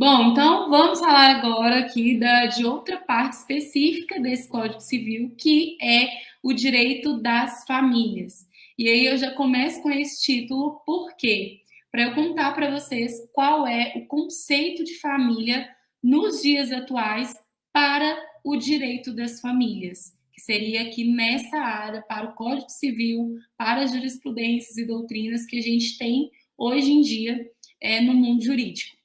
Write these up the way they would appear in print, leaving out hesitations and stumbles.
Bom, então vamos falar agora aqui de outra parte específica desse Código Civil, que é o direito das famílias. E aí eu já começo com esse título, por quê? Para eu contar para vocês qual é o conceito de família nos dias atuais para o direito das famílias, que seria aqui nessa área para o Código Civil, para as jurisprudências e doutrinas que a gente tem hoje em dia no mundo jurídico.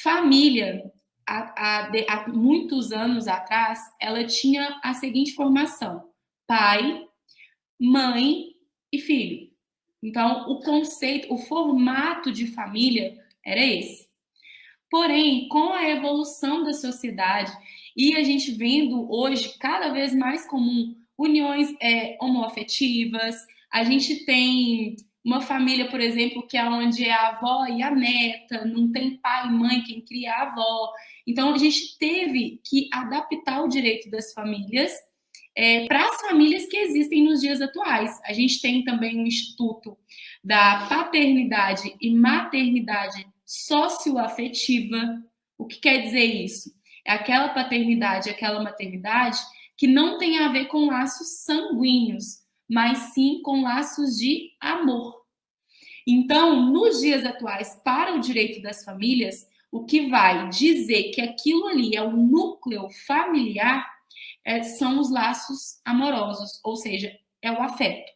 Família, há muitos anos atrás, ela tinha a seguinte formação: pai, mãe e filho. Então, o conceito, o formato de família era esse. Porém, com a evolução da sociedade e a gente vendo hoje cada vez mais comum uniões homoafetivas, a gente tem uma família, por exemplo, que é onde é a avó e a neta, não tem pai e mãe quem cria a avó. Então, a gente teve que adaptar o direito das famílias para as famílias que existem nos dias atuais. A gente tem também o Instituto da Paternidade e Maternidade Socioafetiva. O que quer dizer isso? É aquela paternidade, aquela maternidade que não tem a ver com laços sanguíneos, mas sim com laços de amor. Então, nos dias atuais, para o direito das famílias, o que vai dizer que aquilo ali é o núcleo familiar são os laços amorosos, ou seja, é o afeto.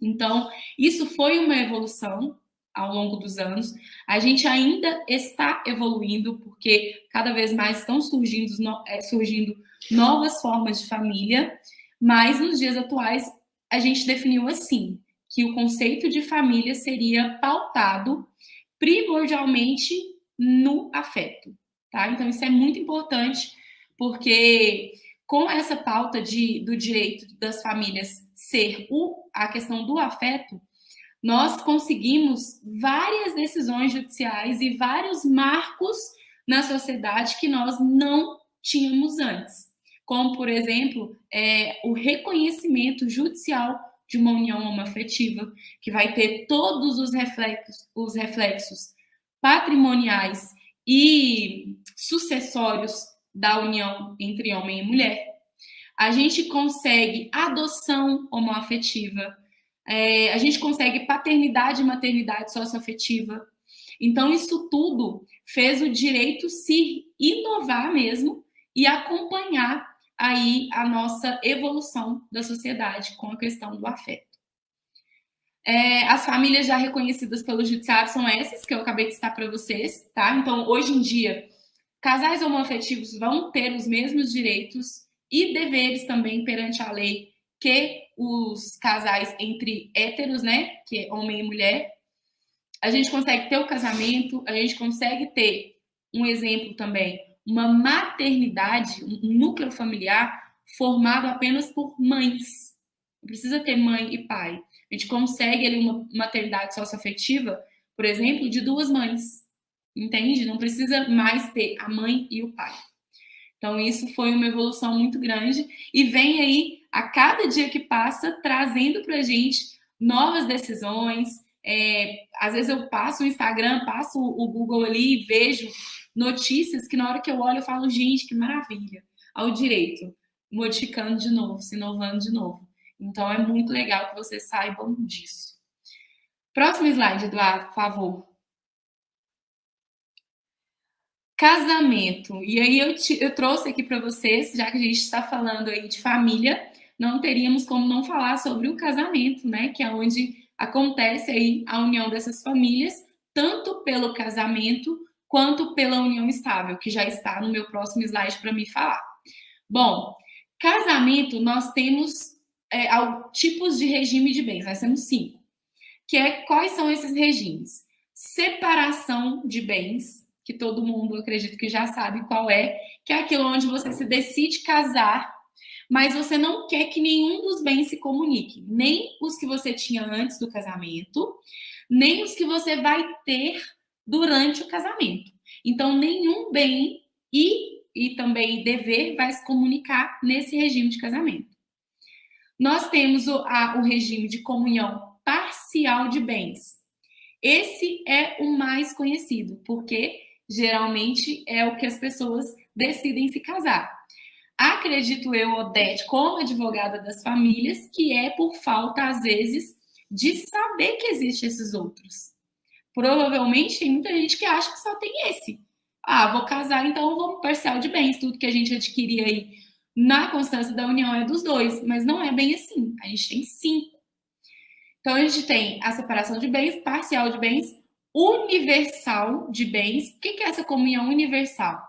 Então, isso foi uma evolução ao longo dos anos. A gente ainda está evoluindo, porque cada vez mais estão surgindo novas formas de família, mas nos dias atuais a gente definiu assim, que o conceito de família seria pautado primordialmente no afeto, tá? Então isso é muito importante, porque com essa pauta do direito das famílias ser a questão do afeto, nós conseguimos várias decisões judiciais e vários marcos na sociedade que nós não tínhamos antes. Como, por exemplo, o reconhecimento judicial de uma união homoafetiva, que vai ter todos os reflexos patrimoniais e sucessórios da união entre homem e mulher. A gente consegue adoção homoafetiva, a gente consegue paternidade e maternidade socioafetiva. Então, isso tudo fez o direito se inovar mesmo e acompanhar aí a nossa evolução da sociedade com a questão do afeto. As famílias já reconhecidas pelo judiciário são essas que eu acabei de citar para vocês, tá? Então, hoje em dia, casais homoafetivos vão ter os mesmos direitos e deveres também perante a lei que os casais entre héteros, né? Que é homem e mulher. A gente consegue ter o casamento, a gente consegue ter um exemplo também, uma maternidade, um núcleo familiar formado apenas por mães. Não precisa ter mãe e pai. A gente consegue ali uma maternidade socioafetiva, por exemplo, de duas mães. Entende? Não precisa mais ter a mãe e o pai. Então, isso foi uma evolução muito grande e vem aí, a cada dia que passa, trazendo para a gente novas decisões. Às vezes eu passo o Instagram, passo o Google ali e vejo notícias que na hora que eu olho eu falo, gente, que maravilha. Ao direito, modificando de novo, se inovando de novo. Então, é muito legal que vocês saibam disso. Próximo slide, Eduardo, por favor. Casamento. E aí eu trouxe aqui para vocês, já que a gente está falando aí de família, não teríamos como não falar sobre o casamento, né? Que é onde acontece aí a união dessas famílias, tanto pelo casamento quanto pela união estável, que já está no meu próximo slide para me falar. Bom, casamento nós temos tipos de regime de bens, nós temos 5. Quais são esses regimes? Separação de bens, que todo mundo acredito que já sabe qual que é aquilo onde você se decide casar, mas você não quer que nenhum dos bens se comunique, nem os que você tinha antes do casamento, nem os que você vai ter durante o casamento. Então, nenhum bem e também dever vai se comunicar nesse regime de casamento. Nós temos o regime de comunhão parcial de bens. Esse é o mais conhecido, porque Geralmente é o que as pessoas decidem se casar. Acredito eu, Odete, como advogada das famílias, que é por falta, às vezes, de saber que existem esses outros. Provavelmente tem muita gente que acha que só tem esse. Ah, vou casar, então vamos parcial de bens. Tudo que a gente adquirir aí na constância da união é dos dois, mas não é bem assim. A gente tem 5. Então a gente tem a separação de bens, parcial de bens, universal de bens. O que é essa comunhão universal?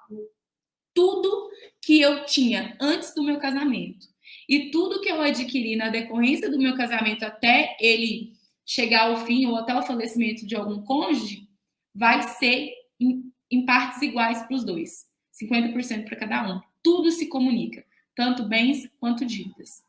Tudo que eu tinha antes do meu casamento e tudo que eu adquiri na decorrência do meu casamento até ele chegar ao fim ou até o falecimento de algum cônjuge, vai ser em partes iguais para os dois. 50% para cada um. Tudo se comunica, tanto bens quanto dívidas.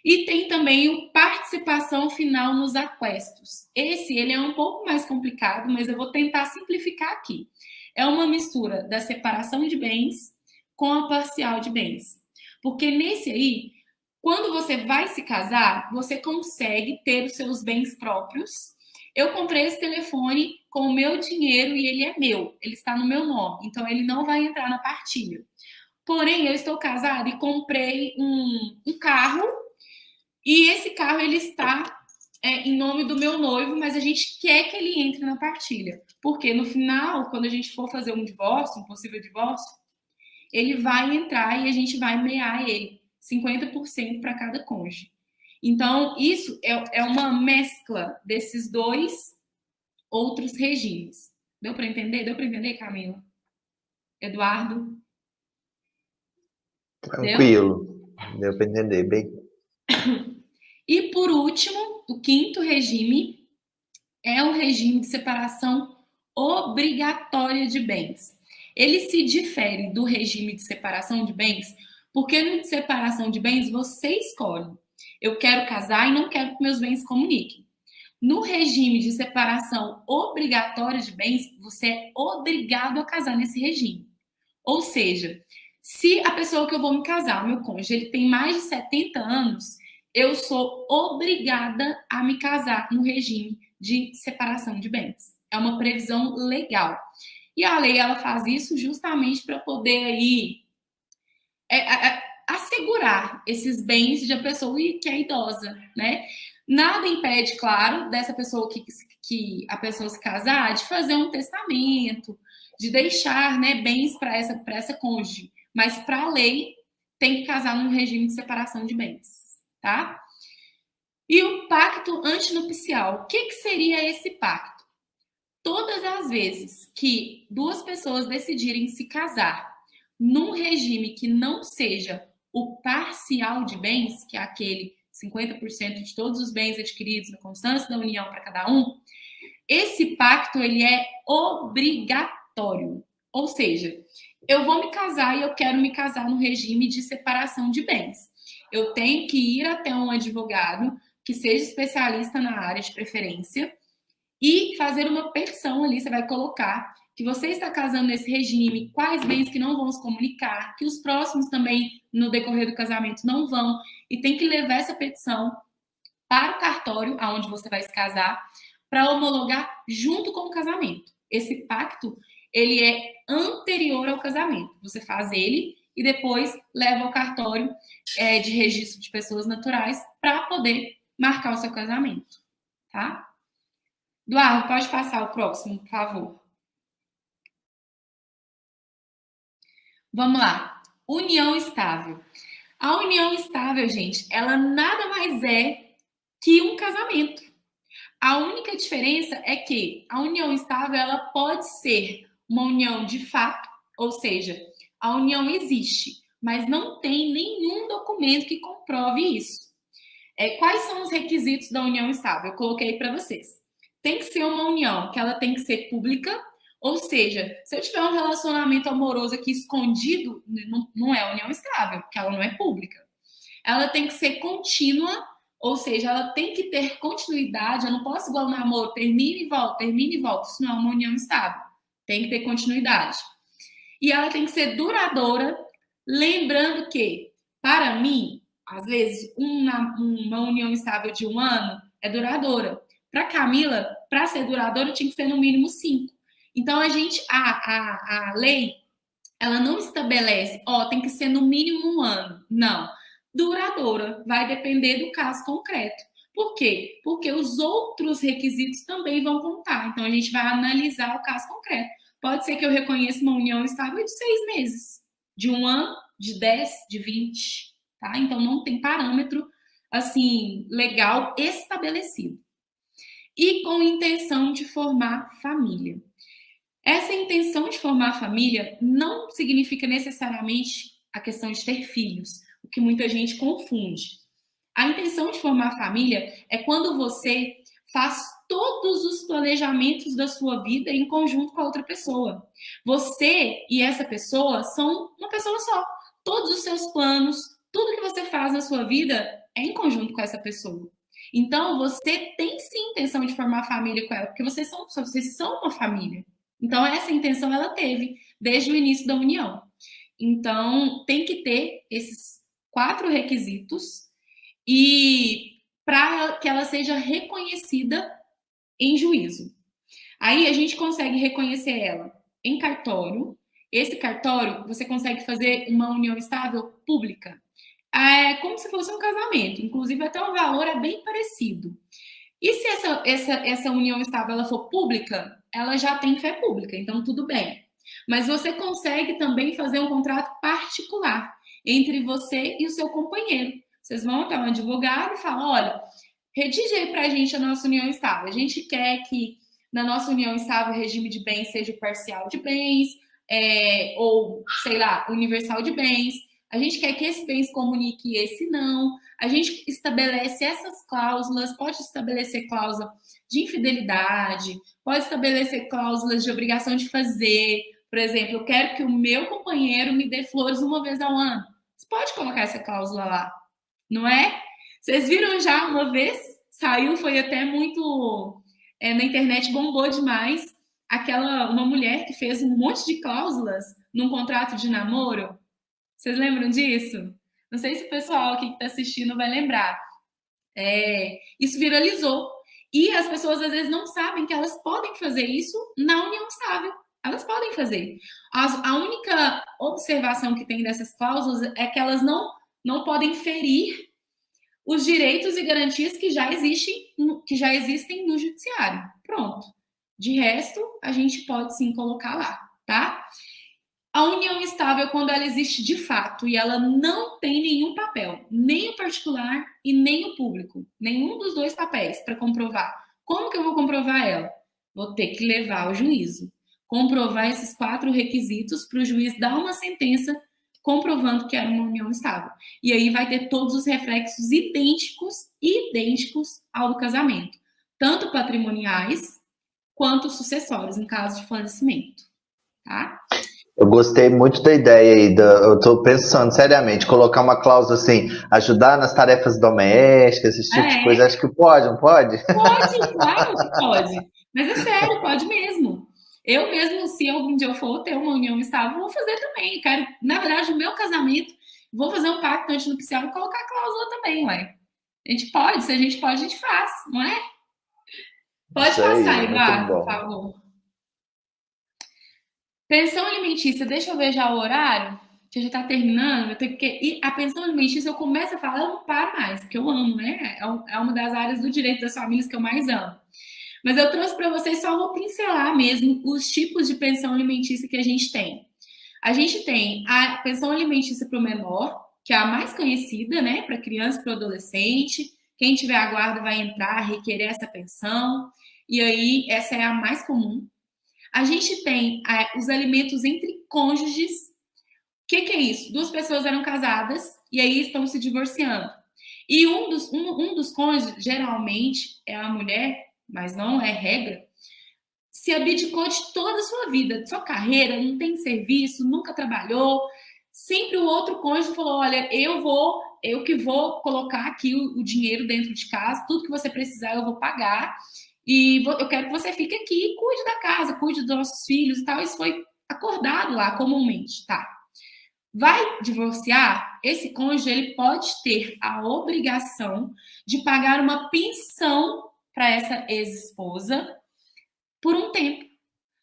E tem também o participação final nos aquestos. Ele é um pouco mais complicado, mas eu vou tentar simplificar aqui. É uma mistura da separação de bens com a parcial de bens. Porque nesse aí, quando você vai se casar, você consegue ter os seus bens próprios. Eu comprei esse telefone com o meu dinheiro e ele é meu, ele está no meu nome, então ele não vai entrar na partilha. Porém, eu estou casada e comprei um carro e esse carro ele está em nome do meu noivo, mas a gente quer que ele entre na partilha. Porque no final, quando a gente for fazer um divórcio, um possível divórcio, ele vai entrar e a gente vai mear ele. 50% para cada cônjuge. Então, isso é uma mescla desses dois outros regimes. Deu para entender? Deu para entender, Camila? Eduardo? Tranquilo. Deu para entender bem. E por último, o quinto regime é o regime de separação obrigatória de bens. Ele se difere do regime de separação de bens, porque no de separação de bens você escolhe. Eu quero casar e não quero que meus bens comuniquem. No regime de separação obrigatória de bens, você é obrigado a casar nesse regime. Ou seja, se a pessoa que eu vou me casar, o meu cônjuge, ele tem mais de 70 anos, eu sou obrigada a me casar no regime de separação de bens. É uma previsão legal. E a lei ela faz isso justamente para poder aí assegurar esses bens de uma pessoa que é idosa, né? Nada impede, claro, dessa pessoa que a pessoa se casar de fazer um testamento, de deixar, né, bens para essa cônjuge, mas para a lei tem que casar num regime de separação de bens, tá? E o pacto antinupcial, o que seria esse pacto? Todas as vezes que duas pessoas decidirem se casar num regime que não seja o parcial de bens, que é aquele 50% de todos os bens adquiridos na constância da união para cada um, esse pacto ele é obrigatório. Ou seja, eu vou me casar e eu quero me casar no regime de separação de bens. Eu tenho que ir até um advogado que seja especialista na área de preferência e fazer uma petição ali, você vai colocar que você está casando nesse regime, quais bens que não vão se comunicar, que os próximos também, no decorrer do casamento, não vão, e tem que levar essa petição para o cartório, aonde você vai se casar, para homologar junto com o casamento. Esse pacto, ele é anterior ao casamento. Você faz ele e depois leva ao cartório de registro de pessoas naturais para poder marcar o seu casamento, tá? Eduardo, pode passar o próximo, por favor. Vamos lá. União estável. A união estável, gente, ela nada mais é que um casamento. A única diferença é que a união estável ela pode ser uma união de fato, ou seja, a união existe, mas não tem nenhum documento que comprove isso. Quais são os requisitos da união estável? Eu coloquei para vocês. Tem que ser uma união que ela tem que ser pública, ou seja, se eu tiver um relacionamento amoroso aqui escondido, não é união estável, porque ela não é pública. Ela tem que ser contínua, ou seja, ela tem que ter continuidade. Eu não posso, igual no namoro, termina e volta. Isso não é uma união estável. Tem que ter continuidade. E ela tem que ser duradoura, lembrando que, para mim, às vezes, uma união estável de 1 ano é duradoura. Para Camila, para ser duradoura, tinha que ser no mínimo 5. Então, a lei, ela não estabelece, tem que ser no mínimo 1 ano. Não. Duradoura, vai depender do caso concreto. Por quê? Porque os outros requisitos também vão contar. Então, a gente vai analisar o caso concreto. Pode ser que eu reconheça uma união estável de 6 meses, de 1 ano, de 10, de 20, tá? Então, não tem parâmetro, assim, legal estabelecido. E com intenção de formar família. Essa intenção de formar família não significa necessariamente a questão de ter filhos, o que muita gente confunde. A intenção de formar família é quando você faz todos os planejamentos da sua vida em conjunto com a outra pessoa. Você e essa pessoa são uma pessoa só. Todos os seus planos, tudo que você faz na sua vida é em conjunto com essa pessoa. Então, você tem sim intenção de formar família com ela, porque vocês são uma família. Então, essa intenção ela teve desde o início da união. Então, tem que ter esses 4 requisitos e para que ela seja reconhecida em juízo. Aí a gente consegue reconhecer ela em cartório. Esse cartório você consegue fazer uma união estável pública. É como se fosse um casamento, inclusive até o valor é bem parecido. E se essa união estável ela for pública, ela já tem fé pública, então tudo bem. Mas você consegue também fazer um contrato particular entre você e o seu companheiro. Vocês vão até um advogado e falam: olha, redige aí para a gente a nossa união estável. A gente quer que na nossa união estável o regime de bens seja o parcial de bens, ou, sei lá, universal de bens. A gente quer que esse bem se comunique e esse não. A gente estabelece essas cláusulas, pode estabelecer cláusula de infidelidade, pode estabelecer cláusulas de obrigação de fazer. Por exemplo, eu quero que o meu companheiro me dê flores 1 vez ao ano. Você pode colocar essa cláusula lá, não é? Vocês viram já uma vez? Saiu, foi até muito... na internet bombou demais. Uma mulher que fez um monte de cláusulas num contrato de namoro. Vocês lembram disso? Não sei se o pessoal aqui que está assistindo vai lembrar. Isso viralizou. E as pessoas às vezes não sabem que elas podem fazer isso na união estável. Elas podem fazer. A única observação que tem dessas cláusulas é que elas não podem ferir os direitos e garantias que já existem no judiciário. Pronto. De resto, a gente pode sim colocar lá, tá? A união estável é quando ela existe de fato e ela não tem nenhum papel, nem o particular e nem o público, nenhum dos 2 papéis para comprovar. Como que eu vou comprovar ela? Vou ter que levar ao juízo, comprovar esses 4 requisitos para o juiz dar uma sentença comprovando que era uma união estável. E aí vai ter todos os reflexos idênticos ao do casamento, tanto patrimoniais quanto sucessórios em caso de falecimento, tá? Eu gostei muito da ideia aí. Eu tô pensando seriamente, colocar uma cláusula assim, ajudar nas tarefas domésticas, esse tipo de coisa. Acho que pode, não pode? Pode, claro que pode. Mas é sério, pode mesmo. Eu mesmo, se algum dia eu for ter uma união estável, vou fazer também. Quero, na verdade, o meu casamento, vou fazer um pacto antinupcial e colocar a cláusula também, ué. A gente pode, se a gente pode, a gente faz, não é? Pode Isso passar, aí, muito Eduardo, por bom. favor. Pensão alimentícia, deixa eu ver já o horário, que já está terminando. E a pensão alimentícia, eu começo a falar, eu não paro mais, porque eu amo, né? É uma das áreas do direito das famílias que eu mais amo. Mas eu trouxe para vocês, só vou pincelar mesmo os tipos de pensão alimentícia que a gente tem. A gente tem a pensão alimentícia para o menor, que é a mais conhecida, né? Para criança e para o adolescente. Quem tiver a guarda vai entrar, requerer essa pensão. E aí, essa é a mais comum. A gente tem os alimentos entre cônjuges. O que é isso? 2 pessoas eram casadas e aí estão se divorciando. E um dos cônjuges, geralmente, é a mulher, mas não é regra, se abdicou de toda a sua vida, de sua carreira, não tem serviço, nunca trabalhou. Sempre o outro cônjuge falou: olha, eu que vou colocar aqui o dinheiro dentro de casa, tudo que você precisar eu vou pagar. E eu quero que você fique aqui e cuide da casa, cuide dos nossos filhos e tal. Isso foi acordado lá comumente, tá? Vai divorciar? Esse cônjuge ele pode ter a obrigação de pagar uma pensão para essa ex-esposa por um tempo.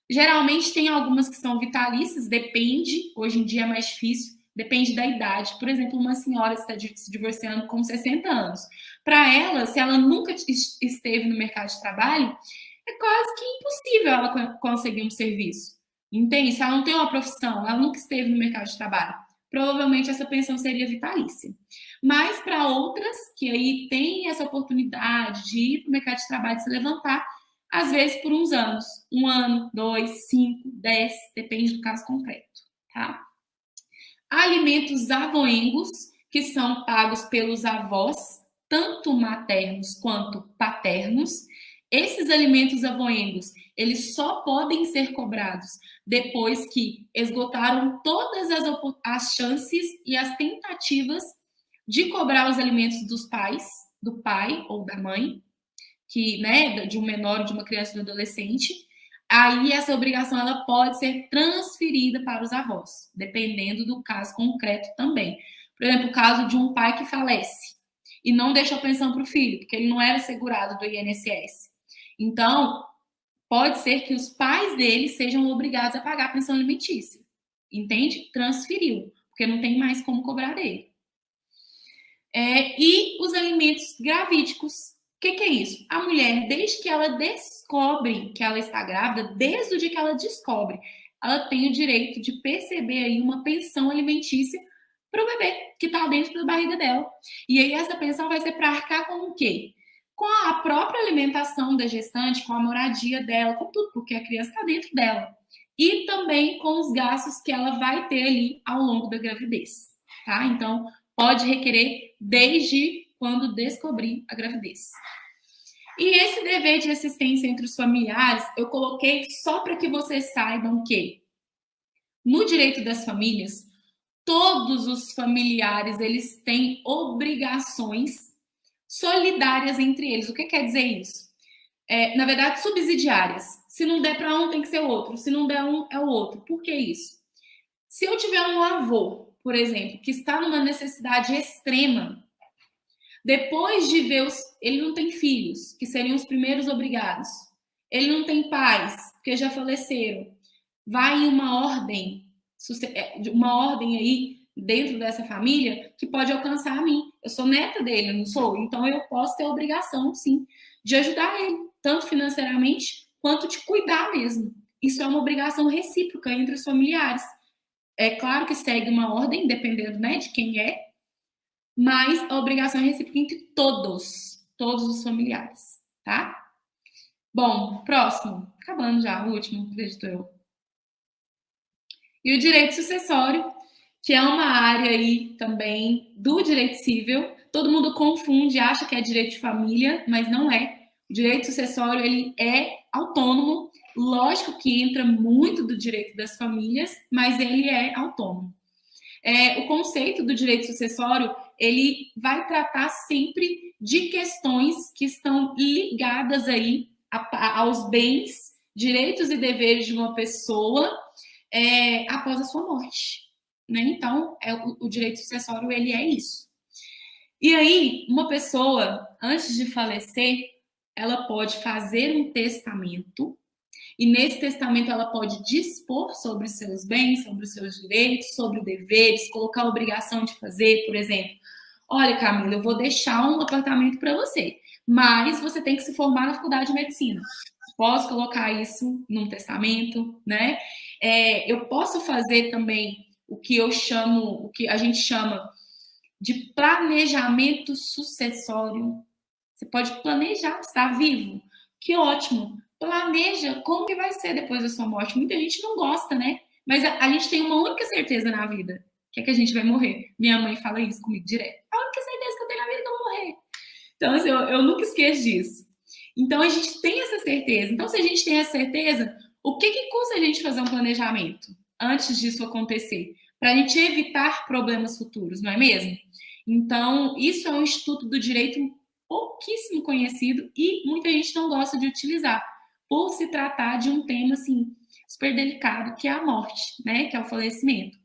Geralmente tem algumas que são vitalícias, depende, hoje em dia é mais difícil, depende da idade. Por exemplo, uma senhora está se divorciando com 60 anos. Para ela, se ela nunca esteve no mercado de trabalho, é quase que impossível ela conseguir um serviço. Entende? Se ela não tem uma profissão, ela nunca esteve no mercado de trabalho, provavelmente essa pensão seria vitalícia. Mas para outras que aí têm essa oportunidade de ir para o mercado de trabalho, se levantar, às vezes por uns anos, 1 ano, 2, 5, 10, depende do caso concreto, tá? Alimentos avoengos, que são pagos pelos avós, tanto maternos quanto paternos. Esses alimentos avoengos, eles só podem ser cobrados depois que esgotaram todas as chances e as tentativas de cobrar os alimentos dos pais, do pai ou da mãe, que, né, de um menor, de uma criança, de um adolescente. Aí essa obrigação ela pode ser transferida para os avós, dependendo do caso concreto também. Por exemplo, o caso de um pai que falece e não deixou pensão para o filho, porque ele não era segurado do INSS. Então, pode ser que os pais dele sejam obrigados a pagar a pensão alimentícia. Entende? Transferiu, porque não tem mais como cobrar dele. E os alimentos gravídicos. O que é isso? A mulher, desde que ela descobre que ela está grávida, desde o dia que ela descobre, ela tem o direito de perceber aí uma pensão alimentícia para o bebê que está dentro da barriga dela. E aí essa pensão vai ser para arcar com o quê? Com a própria alimentação da gestante, com a moradia dela, com tudo, porque a criança está dentro dela. E também com os gastos que ela vai ter ali ao longo da gravidez, tá? Então, pode requerer desde quando descobrir a gravidez. E esse dever de assistência entre os familiares, eu coloquei só para que vocês saibam que, no direito das famílias, todos os familiares eles têm obrigações solidárias entre eles. O que quer dizer isso? Na verdade, subsidiárias. Se não der para um, tem que ser outro. Se não der um, é o outro. Por que isso? Se eu tiver um avô, por exemplo, que está numa necessidade extrema, depois de ver ele não tem filhos, que seriam os primeiros obrigados. Ele não tem pais, porque já faleceram. Vai em uma ordem aí dentro dessa família que pode alcançar a mim. Eu sou neta dele, não sou? Então eu posso ter a obrigação, sim, de ajudar ele, tanto financeiramente quanto de cuidar mesmo. Isso é uma obrigação recíproca entre os familiares. É claro que segue uma ordem, dependendo, né, de quem é, mas a obrigação é recíproca entre todos os familiares, tá? Bom, próximo. Acabando já, o último, acredito eu. E o direito sucessório, que é uma área aí também do direito civil. Todo mundo confunde, acha que é direito de família, mas não é. O direito sucessório, ele é autônomo. Lógico que entra muito do direito das famílias, mas ele é autônomo. O conceito do direito sucessório, ele vai tratar sempre de questões que estão ligadas aí aos bens, direitos e deveres de uma pessoa após a sua morte, né? Então, o direito sucessório, ele é isso. E aí, uma pessoa, antes de falecer, ela pode fazer um testamento, e nesse testamento ela pode dispor sobre seus bens, sobre os seus direitos, sobre deveres, colocar a obrigação de fazer, por exemplo, olha, Camila, eu vou deixar um apartamento para você, mas você tem que se formar na faculdade de medicina. Posso colocar isso num testamento, né? Eu posso fazer também o que a gente chama de planejamento sucessório. Você pode planejar, estar vivo. Que ótimo! Planeja como que vai ser depois da sua morte. Muita gente não gosta, né? Mas a gente tem uma única certeza na vida, que é que a gente vai morrer. Minha mãe fala isso comigo direto. A única certeza que eu tenho na vida é que eu vou morrer. Então, assim, eu nunca esqueço disso. Então, a gente tem essa certeza. Então, se a gente tem essa certeza, o que custa a gente fazer um planejamento antes disso acontecer? Para a gente evitar problemas futuros, não é mesmo? Então, isso é um instituto do direito pouquíssimo conhecido e muita gente não gosta de utilizar, por se tratar de um tema, assim, super delicado, que é a morte, né? Que é o falecimento.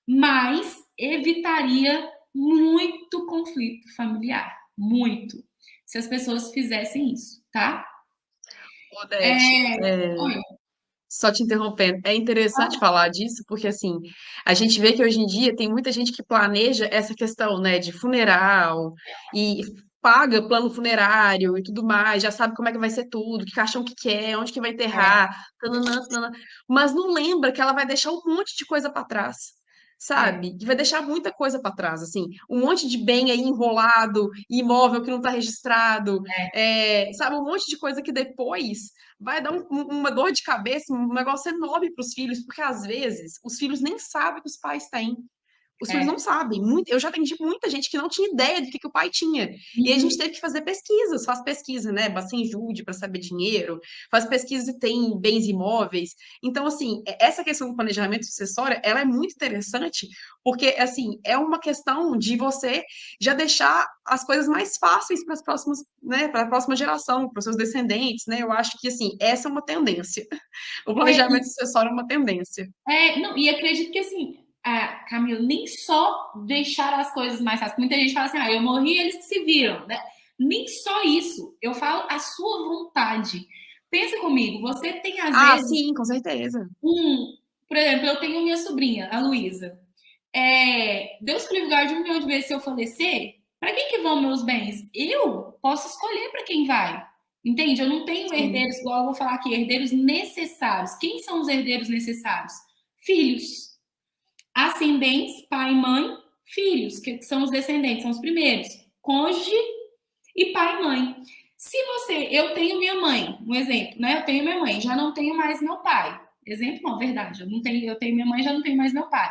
Mas evitaria muito conflito familiar. Muito. Se as pessoas fizessem isso, tá? Odete, Oi. Só te interrompendo, é interessante falar disso, porque assim, a gente vê que hoje em dia tem muita gente que planeja essa questão, né, de funeral e paga plano funerário e tudo mais, já sabe como é que vai ser tudo, que caixão que quer, onde que vai É, enterrar, tananã, tananã, mas não lembra que ela vai deixar um monte de coisa para trás. é, Sabe? Que vai deixar muita coisa para trás, assim, um monte de bem aí enrolado, imóvel que não está registrado, é, sabe? Um monte de coisa que depois vai dar uma dor de cabeça, um negócio enorme para os filhos, porque às vezes os filhos nem sabem que os pais têm. Os filhos não é. sabem. Eu já atendi muita gente que não tinha ideia do que o pai tinha. E aí a gente Uhum. teve que fazer pesquisas, faz pesquisa, né? Bacen Jude para saber dinheiro, faz pesquisa e tem bens imóveis. Então, assim, essa questão do planejamento sucessório, ela é muito interessante, porque, assim, é uma questão de você já deixar as coisas mais fáceis para as próximas, né? Para a próxima geração, para os seus descendentes, né? Eu acho que, assim, essa é uma tendência. O É, planejamento sucessório é uma tendência. não, e acredito que assim, Camila, nem só deixar as coisas mais fáceis. Muita gente fala assim, eu morri, eles que se viram, né? Nem só isso. Eu falo a sua vontade. Pensa comigo, você tem às Ah, vezes sim, com certeza. por exemplo, eu tenho minha sobrinha, a Luísa. Deus que livre guarde 1 milhão de vezes se eu falecer, para quem que vão meus bens? Eu posso escolher para quem vai. Entende? Eu não tenho Sim. herdeiros, igual eu vou falar aqui, herdeiros necessários. Quem são os herdeiros necessários? Filhos. Ascendentes, pai, mãe, filhos, que são os descendentes, são os primeiros. Cônjuge e pai e mãe. Se eu tenho minha mãe, um exemplo, né? Eu tenho minha mãe, já não tenho mais meu pai. Exemplo não, verdade. Eu tenho minha mãe, já não tenho mais meu pai.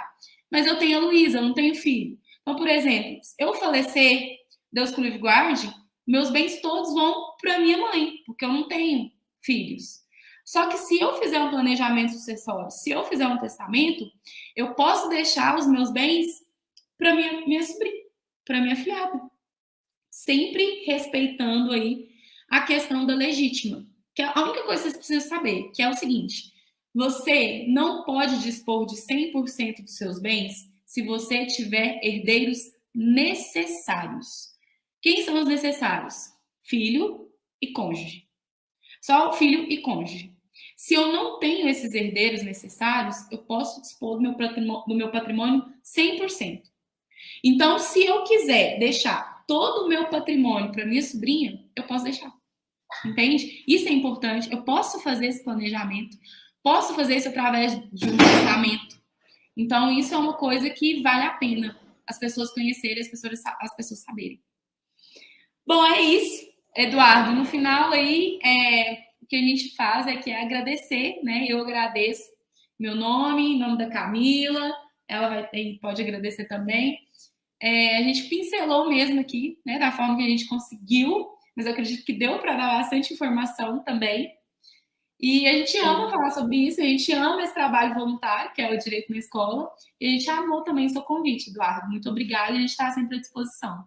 Mas eu tenho a Luísa, eu não tenho filho. Então, por exemplo, se eu falecer, Deus que o livre guarde, meus bens todos vão para minha mãe, porque eu não tenho filhos. Só que se eu fizer um planejamento sucessório, se eu fizer um testamento, eu posso deixar os meus bens para minha sobrinha, para minha filhada, sempre respeitando aí a questão da legítima. Que a única coisa que vocês precisam saber, que é o seguinte, você não pode dispor de 100% dos seus bens se você tiver herdeiros necessários. Quem são os necessários? Filho e cônjuge. Só o filho e cônjuge. Se eu não tenho esses herdeiros necessários, eu posso dispor do meu patrimônio 100%. Então, se eu quiser deixar todo o meu patrimônio para minha sobrinha, eu posso deixar. Entende? Isso é importante. Eu posso fazer esse planejamento. Posso fazer isso através de um testamento. Então, isso é uma coisa que vale a pena as pessoas conhecerem, as pessoas saberem. Bom, é isso, Eduardo. No final aí, o que a gente faz é que é agradecer, né? Eu agradeço meu nome, em nome da Camila. Ela pode agradecer também. A gente pincelou mesmo aqui, né, da forma que a gente conseguiu, mas eu acredito que deu para dar bastante informação também. E a gente ama Sim. falar sobre isso, a gente ama esse trabalho voluntário, que é o Direito na Escola, e a gente amou também o seu convite, Eduardo. Muito obrigada, a gente está sempre à disposição.